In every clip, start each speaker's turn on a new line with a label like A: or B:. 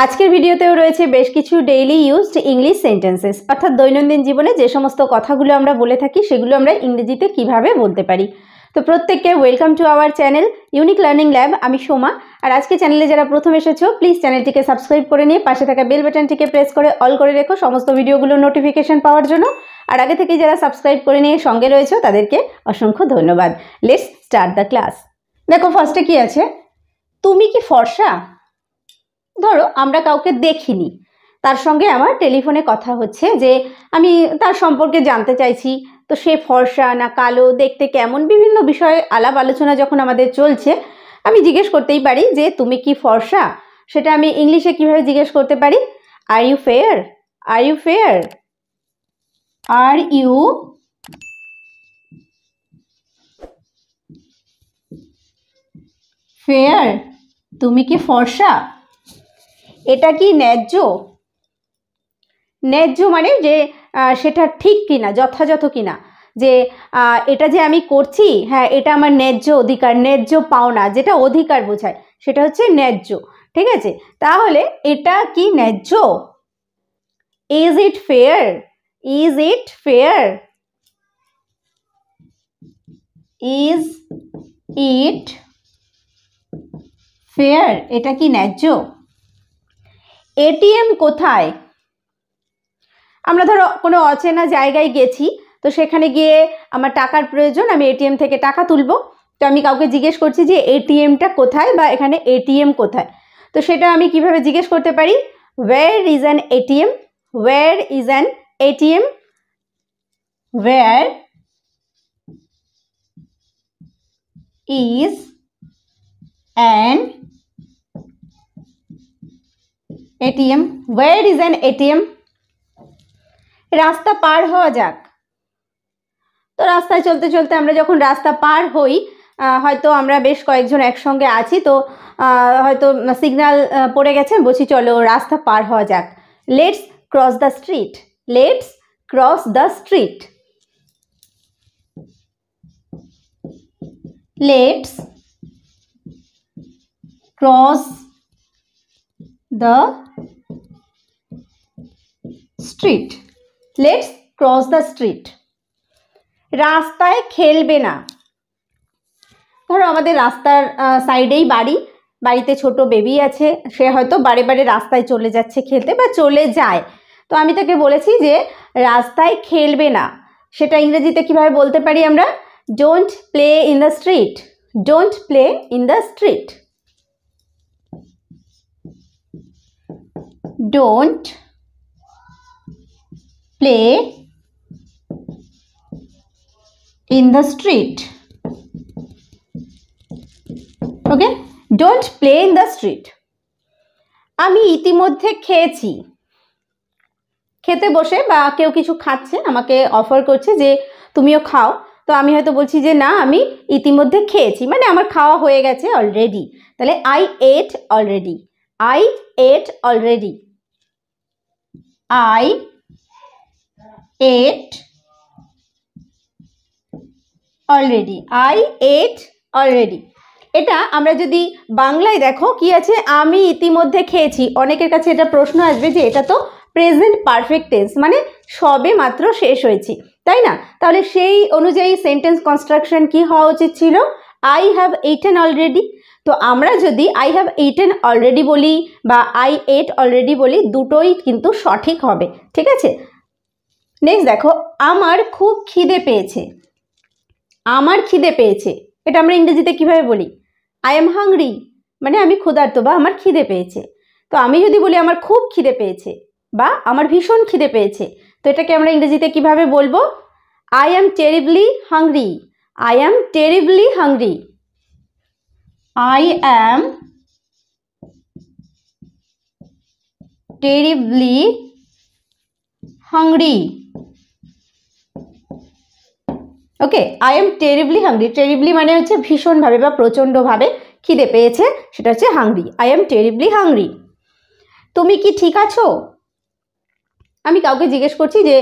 A: আজকের ভিডিওতেও রয়েছে বেশ কিছু ডেইলি ইউজড ইংলিশ সেন্টেন্সেস, অর্থাৎ দৈনন্দিন জীবনে যে সমস্ত কথাগুলো আমরা বলে থাকি সেগুলো আমরা ইংরেজিতে কিভাবে বলতে পারি। তো প্রত্যেককে welcome to our channel unique learning lab. আমি সোমা। আর আজকে চ্যানেলে যারা প্রথম এসেছো প্লিজ চ্যানেলটিকে সাবস্ক্রাইব করে নিয়ে পাশে থাকা বেল বাটনটিকে প্রেস করে অল করে রেখো সমস্ত ভিডিওগুলোর নোটিফিকেশন পাওয়ার জন্য। আর আগে থেকে যারা সাবস্ক্রাইব করে নিয়ে সঙ্গে রয়েছে তাদেরকে অসংখ্য ধন্যবাদ। Let's start the class. দেখো ফার্স্টে কি আছে, তুমি কি ফর্সা? ধরো আমরা কাউকে দেখিনি, তার সঙ্গে আমার টেলিফোনে কথা হচ্ছে, যে আমি তার সম্পর্কে জানতে চাইছি। তো সে ফর্সা না কালো, দেখতে কেমন, বিভিন্ন বিষয়ে আলাপ আলোচনা যখন আমাদের চলছে, আমি জিজ্ঞেস করতেই পারি যে তুমি কি ফর্সা। সেটা আমি ইংলিশে কিভাবে জিজ্ঞেস করতে পারি? Are you fair? Are you fair? Are you fair? তুমি কি ফর্সা? এটা কি ন্যায্য? ন্যায্য মানে যে সেটা ঠিক কিনা, যথাযথ কিনা, যে এটা যে আমি করছি, হ্যাঁ এটা আমার ন্যায্য অধিকার, ন্যায্য পাওনা, যেটা অধিকার বোঝায় সেটা হচ্ছে ন্যায্য। ঠিক আছে, তাহলে এটা কি ন্যায্য? Is it fair? Is it fair? Is it fair? এটা কি ন্যায্য? এটিএম কোথায়? আমরা ধরো কোনো অচেনা জায়গায় গেছি, তো সেখানে গিয়ে আমার টাকার প্রয়োজন, আমি এটিএম থেকে টাকা তুলবো। তো আমি কাউকে জিজ্ঞেস করছি যে এটিএমটা কোথায়, বা এখানে এটিএম কোথায়। তো সেটা আমি কিভাবে জিজ্ঞেস করতে পারি? Where is an ATM? Where is an ATM? Where is an ATM? Where is an ATM? রাস্তা পার হওয়া যাক। তো রাস্তায় চলতে চলতে আমরা যখন রাস্তা পার হই, হয়তো আমরা বেশ কয়েকজন একসঙ্গে আছি, তো হয়তো সিগন্যাল পড়ে গেছে, বলছি চলো রাস্তা পার হওয়া যাক। Let's cross the street. Let's cross the street. Let's cross the street. Let's cross the street. রাস্তায় খেলবে না। ধরো আমাদের রাস্তার সাইডেই বাড়ি, বাড়িতে ছোট বেবি আছে, সে হয়তো বারে বারে রাস্তায় চলে যাচ্ছে খেলতে বা চলে যায়। তো আমি তাকে বলেছি যে রাস্তায় খেলবে না। সেটা ইংরেজিতে কিভাবে বলতে পারি আমরা? Don't play in the street. Don't play in the street. Don't play in the street. Okay, don't play in the street. আমি ইতিমধ্যে খেয়েছি। খেতে বসে বা কেউ কিছু খাচ্ছে, আমাকে অফার করছে যে তুমিও খাও, তো আমি হয়তো বলছি যে না আমি ইতিমধ্যে খেয়েছি, মানে আমার খাওয়া হয়ে গেছে অলরেডি। তাহলে I ate already. I ate already. I ate already. I ate already. এটা আমরা যদি বাংলায় দেখো কি আছে, আমি ইতিমধ্যে খেয়েছি, অনেকের কাছে এটা প্রশ্ন আসবে যে এটা তো প্রেজেন্ট পারফেক্ট টেন্স, মানে সবে মাত্র শেষ হয়েছে, তাই না? তাহলে সেই অনুযায়ী সেন্টেন্স কনস্ট্রাকশন কি হওয়া উচিত ছিল? I have eaten already. তো আমরা যদি আই হ্যাভ ইটেন অলরেডি বলি বা আই এট অলরেডি বলি, দুটোই কিন্তু সঠিক হবে। ঠিক আছে, নেক্সট দেখো, আমার খুব খিদে পেয়েছে। আমার খিদে পেয়েছে, এটা আমরা ইংরেজিতে কিভাবে বলি? আই এম হাংরি, মানে আমি ক্ষুধার্ত বা আমার খিদে পেয়েছে। তো আমি যদি বলি আমার খুব খিদে পেয়েছে বা আমার ভীষণ খিদে পেয়েছে, তো এটাকে আমরা ইংরেজিতে কিভাবে বলবো? I am terribly hungry. I am terribly hungry. I am terribly hungry. Okay, I am terribly hungry. Terribly মানে হচ্ছে ভীষণভাবে বা প্রচণ্ডভাবে খিদে পেয়েছে, সেটা হচ্ছে hungry. I am terribly hungry. তুমি কি ঠিক আছো? আমি কাউকে জিজ্ঞেস করছি যে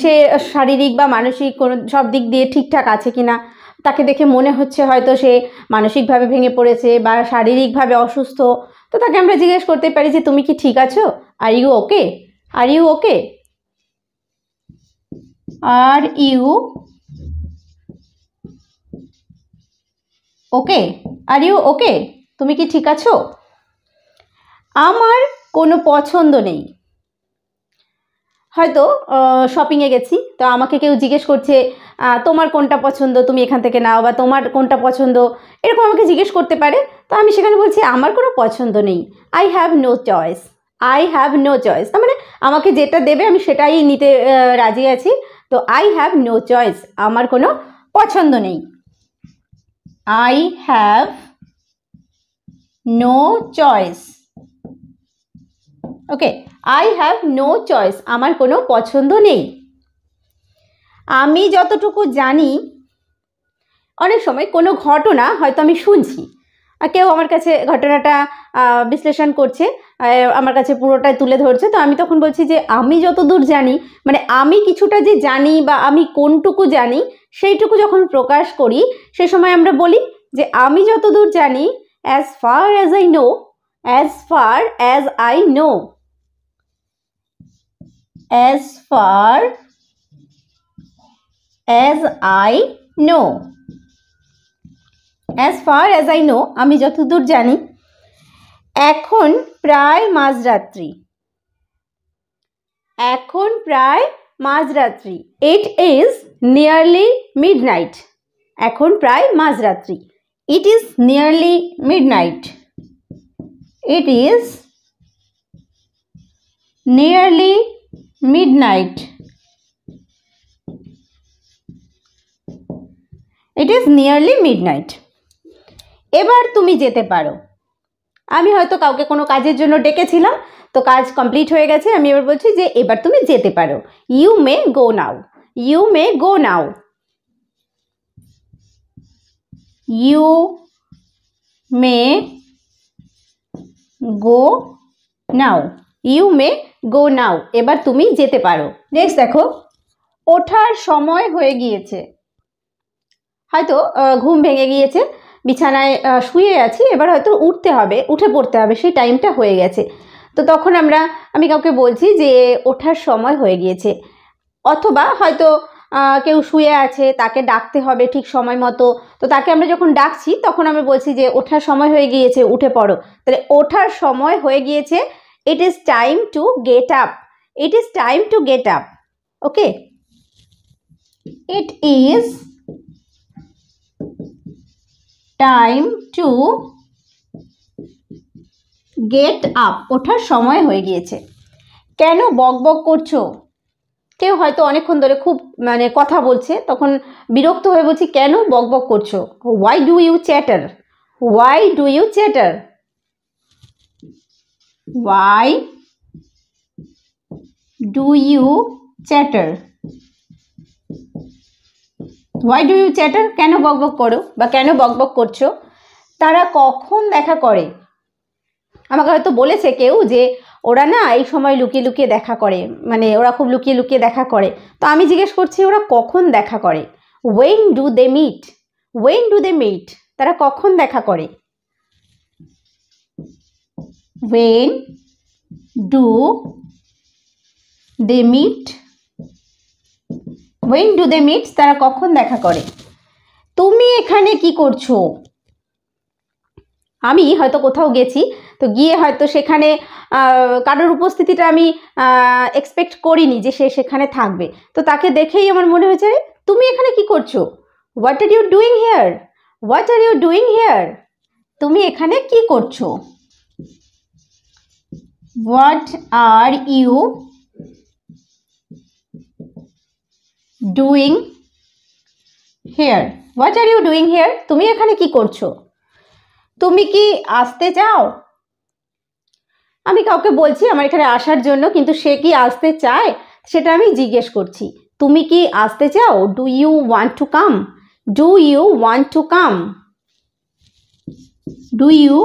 A: সে শারীরিক বা মানসিক কোনো সব দিক দিয়ে ঠিকঠাক আছে কিনা। তাকে দেখে মনে হচ্ছে হয়তো সে মানসিকভাবে ভেঙে পড়েছে বা শারীরিকভাবে অসুস্থ, তো তাকে আমরা জিজ্ঞেস করতে পারি যে তুমি কি ঠিক আছো, are you okay, are you okay, are you okay, are you okay, তুমি কি ঠিক আছো। আমার কোনো পছন্দ নেই, হয়তো শপিংয়ে গেছি, তো আমাকে কেউ জিজ্ঞেস করছে তোমার কোনটা পছন্দ, তুমি এখান থেকে নাও, বা তোমার কোনটা পছন্দ, এরকম আমাকে জিজ্ঞেস করতে পারে। তো আমি সেখানে বলছি আমার কোনো পছন্দ নেই, I have no choice, I have no choice, তার মানে আমাকে যেটা দেবে আমি সেটাই নিতে রাজি আছি। তো আই হ্যাভ নো চয়েস, আমার কোনো পছন্দ নেই, I have no choice. Okay, I have no choice, আমার কোনো পছন্দ নেই। আমি যতটুকু জানি, অনেক সময় কোনো ঘটনা হয়তো আমি শুনছি আর কেউ আমার কাছে ঘটনাটা বিশ্লেষণ করছে, আমার কাছে পুরোটাই তুলে ধরছে, তো আমি তখন বলছি যে আমি যতদূর জানি, মানে আমি কিছুটা যে জানি বা আমি কোনটুকু জানি সেইটুকু যখন প্রকাশ করি, সে সময় আমরা বলি যে আমি যতদূর জানি, as far as I know, as far as I know, as far as I know, as far as I know, আমি যতদূর জানি। এখন প্রায় মাঝরাত্রি, এখন প্রায় মাঝরাত্রি, ইট ইজ নিয়ারলি মিডনাইট, এখন প্রায় মাঝরাত্রি, it is nearly midnight, it is nearly midnight, it is nearly midnight. এবার তুমি যেতে পারো, আমি হয়তো কাউকে কোনো কাজের জন্য ডেকেছিলাম, তো কাজ কমপ্লিট হয়ে গেছে, আমি এবার বলছি যে এবার তুমি যেতে পারো, you may go now, you may go now, you may go now, you may গো নাও, এবার তুমি যেতে পারো। নেক্সট দেখো, ওঠার সময় হয়ে গিয়েছে, হয়তো ঘুম ভেঙে গিয়েছে, বিছানায় শুয়ে আছি, এবার হয়তো উঠতে হবে, উঠে পড়তে হবে, সেই টাইমটা হয়ে গেছে, তো তখন আমি কাউকে বলছি যে ওঠার সময় হয়ে গিয়েছে, অথবা হয়তো কেউ শুয়ে আছে, তাকে ডাকতে হবে ঠিক সময় মতো, তো তাকে আমরা যখন ডাকছি তখন আমি বলছি যে ওঠার সময় হয়ে গিয়েছে, উঠে পড়ো, তাহলে ওঠার সময় হয়ে গিয়েছে, it is time to get up, it is time to get up. Okay, it is time to get up, ওঠার সময় হয়ে গিয়েছে। কেন বক বক করছো, কেউ হয়তো অনেকক্ষণ ধরে খুব মানে কথা বলছে, তখন বিরক্ত হয়ে বলছি কেন বক বক করছো, why do you chatter, why do you chatter, why do you chatter, why do you chatter, কেন বক বক করো বা কেন বক বক করছো। তারা কখন দেখা করে, আমাকে হয়তো বলেছে কেউ যে ওরা না এই সময় লুকিয়ে লুকিয়ে দেখা করে, মানে ওরা খুব লুকিয়ে লুকিয়ে দেখা করে, তো আমি জিজ্ঞেস করছি ওরা কখন দেখা করে, when do they meet, when do they meet, তারা কখন দেখা করে, when do they meet, when do they meet, তারা কখন দেখা করে। তুমি এখানে কি করছো, আমি হয়তো কোথাও গেছি, তো গিয়ে হয়তো সেখানে কারোর উপস্থিতিটা আমি এক্সপেক্ট করিনি যে সে সেখানে থাকবে, তো তাকে দেখেই আমার মনে হয়েছে তুমি এখানে কি করছো, what are you doing here, what are you doing here, তুমি এখানে কি করছো, what are you doing here, what are you doing here, তুমি এখানে কি করছো। তুমি কি আসতে চাও, আমি কাউকে বলছি আমার এখানে আসার জন্য, কিন্তু সে কি আসতে চায় সেটা আমি জিজ্ঞেস করছি, তুমি কি আসতে চাও, do you want to come, do you want to come, do you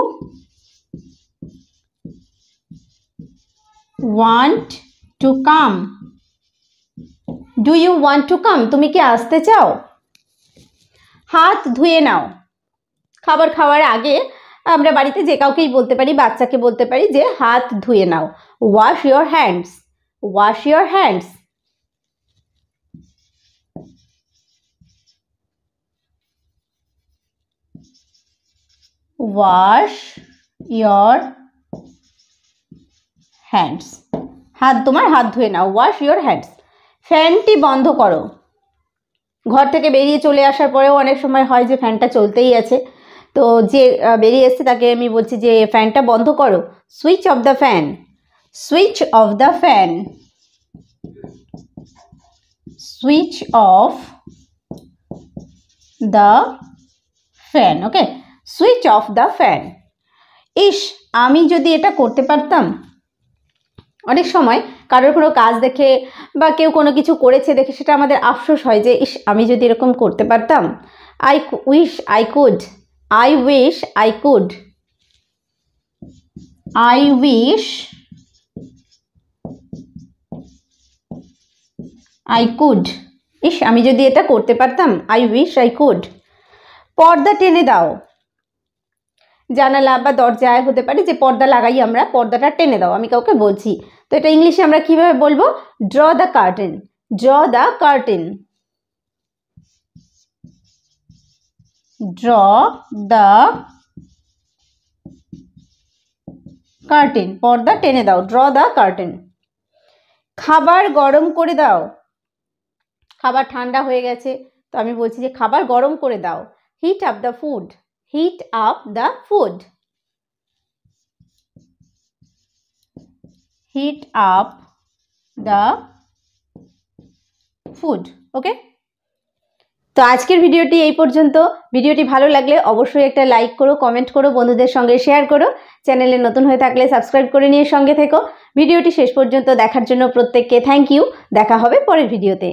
A: want to come, do you want to come, তুমি কি আসতে চাও। হাত ধুয়ে নাও, খাবার খাওয়ার আগে আমরা বাড়িতে যে কাউকেই বলতে পারি, বাচ্চাকে বলতে পারি যে হাত ধুয়ে নাও, wash your hands, wash your hands. Wash your hands, তোমার হাত ধুয়ে নাও, ওয়াশ ইয়োর হ্যান্ডস। ফ্যানটি বন্ধ করো। ঘর থেকে বেরিয়ে চলে আসার পরেও অনেক সময় হয় যে ফ্যানটা চলতেই আছে, তো যে বেরিয়ে এসছে তাকে আমি বলছি যে ফ্যানটা বন্ধ করো, switch off the fan, switch off the fan, switch off the fan. Okay, switch off the fan. ইস, আমি যদি এটা করতে পারতাম। অনেক সময় কারোর কোনো কাজ দেখে বা কেউ কোনো কিছু করেছে দেখে সেটা আমাদের আফসোস হয় যে ইস, আমি যদি এরকম করতে পারতাম। I wish I could, I wish I could, I wish I could. ইস, আমি যদি এটা করতে পারতাম, আই উইশ আই কুড। পর্দা টেনে দাও। জানালা বা দরজায় হতে পারে যে পর্দা লাগাই আমরা, পর্দাটা টেনে দাও, আমি কাউকে বলছি। তো এটা ইংলিশে আমরা কিভাবে বলবো? Draw the curtain, draw the curtain, draw the curtain, পর্দা টেনে দাও, ড্র দ্য কার্টেন। খাবার গরম করে দাও। খাবার ঠান্ডা হয়ে গেছে, তো আমি বলছি যে খাবার গরম করে দাও, hit up the food, hit up the food, hit up the food. ওকে, তো আজকের ভিডিওটি এই পর্যন্ত। ভিডিওটি ভালো লাগলে অবশ্যই একটা লাইক করো, কমেন্ট করো, বন্ধুদের সঙ্গে শেয়ার করো। চ্যানেলে নতুন হয়ে থাকলে সাবস্ক্রাইব করে নিয়ে সঙ্গে থেকো। ভিডিওটি শেষ পর্যন্ত দেখার জন্য প্রত্যেককে থ্যাংক ইউ। দেখা হবে পরের ভিডিওতে।